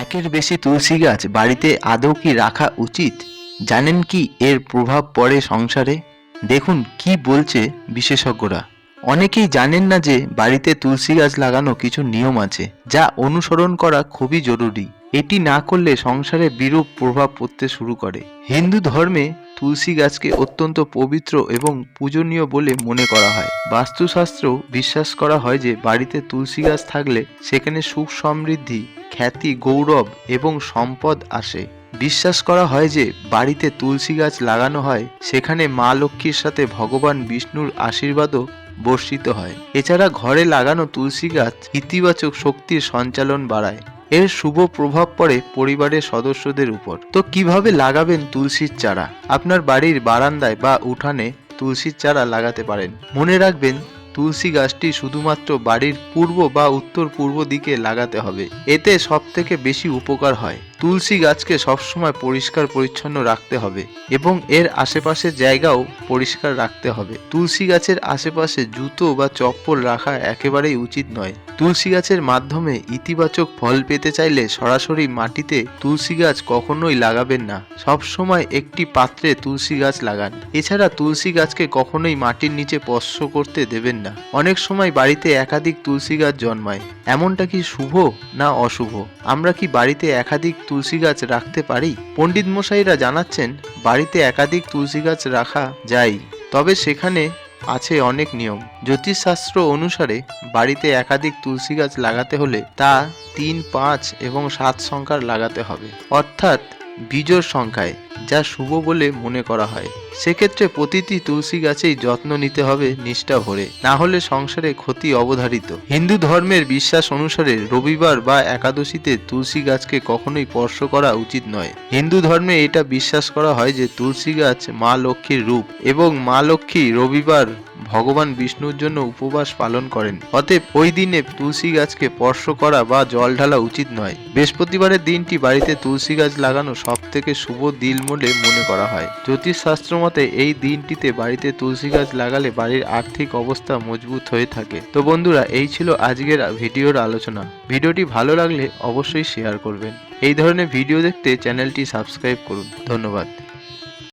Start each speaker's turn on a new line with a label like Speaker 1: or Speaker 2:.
Speaker 1: একের বেশি তুলসী গাছ বাড়িতে আদৌ কি রাখা উচিত? জানেন কি এর প্রভাব পড়ে সংসারে? দেখুন কি বলছে বিশেষজ্ঞরা। অনেকেই জানেন না যে বাড়িতে তুলসী গাছ লাগানো কিছু নিয়ম আছে যা অনুসরণ করা খুবই জরুরি। এটি না করলে সংসারে বিরূপ প্রভাব পড়তে শুরু করে। হিন্দু ধর্মে তুলসী গাছকে অত্যন্ত পবিত্র এবং পূজনীয় বলে মনে করা হয়। বাস্তুশাস্ত্র বিশ্বাস করা হয় যে বাড়িতে তুলসী গাছ থাকলে সেখানে সুখ সমৃদ্ধি, খ্যাতি, গৌরব এবং সম্পদ আসে। বিশ্বাস করা হয় যে বাড়িতে তুলসী গাছ লাগানো হয় সেখানে মা লক্ষ্মীর সাথে ভগবান বিষ্ণুর আশীর্বাদও বর্ষিত হয়। এছাড়া ঘরে লাগানো তুলসী গাছ ইতিবাচক শক্তির সঞ্চালন বাড়ায়। এর শুভ প্রভাব পড়ে পরিবারের সদস্যদের উপর। তো কিভাবে লাগাবেন তুলসীর চারা? আপনার বাড়ির বারান্দায় বা উঠানে তুলসীর চারা লাগাতে পারেন। মনে রাখবেন, তুলসী গাছটি শুধুমাত্র বাড়ির পূর্ব বা উত্তর পূর্ব দিকে লাগাতে হবে। এতে সব থেকে বেশি উপকার হয়। তুলসী গাছকে সবসময় পরিষ্কার পরিচ্ছন্ন রাখতে হবে এবং এর আশেপাশের জায়গাও পরিষ্কার রাখতে হবে। তুলসী গাছের আশেপাশে জুতো বা চপ্পল রাখা একেবারেই উচিত নয়। তুলসী গাছের মাধ্যমে ইতিবাচক ফল পেতে চাইলে সরাসরি মাটিতে তুলসী গাছ কখনোই লাগাবেন না। সবসময় একটি পাত্রে তুলসী গাছ লাগান। এছাড়া তুলসী গাছকে কখনোই মাটির নিচে স্পর্শ করতে দেবেন না। অনেক সময় বাড়িতে একাধিক তুলসী গাছ জন্মায়। এমনটা কি শুভ না অশুভ? আমরা কি বাড়িতে একাধিক তুলসী গাছ রাখতে পারি? পণ্ডিত মশাইরা জানাচ্ছেন, বাড়িতে একাধিক তুলসী গাছ রাখা যায়, তবে সেখানে আছে অনেক নিয়ম। জ্যোতিষশাস্ত্র অনুসারে বাড়িতে একাধিক তুলসী গাছ লাগাতে হলে তা 3, 5 এবং 7 সংখ্যার লাগাতে হবে, অর্থাৎ বিজোড় সংখ্যায়, যা শুভ বলে মনে করা হয়। সেক্ষেত্রে প্রতিটি তুলসী গাছেই যত্ন নিতে হবে নিষ্ঠা ভরে, না হলে সংসারে ক্ষতি অবধারিত। হিন্দু ধর্মের বিশ্বাস অনুসারে রবিবার বা একাদশীতে তুলসী গাছকে কখনোই স্পর্শ করা উচিত নয়। হিন্দু ধর্মে এটা বিশ্বাস করা হয় যে তুলসী গাছ মা লক্ষ্মীর রূপ এবং মা লক্ষ্মী রবিবার ভগবান বিষ্ণুর জন্য উপবাস পালন করেন। অতএব ওই দিনে তুলসী গাছকে স্পর্শ করা বা জল ঢালা উচিত নয়। বৃহস্পতিবারের দিনটি বাড়িতে তুলসী গাছ লাগানো সব থেকে শুভ দিন বলে মনে করা হয়। জ্যোতিষশাস্ত্র মতে এই দিনটিতে বাড়িতে তুলসী গাছ লাগালে বাড়ির আর্থিক অবস্থা মজবুত হয়ে থাকে। তো বন্ধুরা, এই ছিল আজকের ভিডিওর আলোচনা। ভিডিওটি ভালো লাগলে অবশ্যই শেয়ার করবেন। এই ধরনের ভিডিও দেখতে চ্যানেলটি সাবস্ক্রাইব করুন। ধন্যবাদ।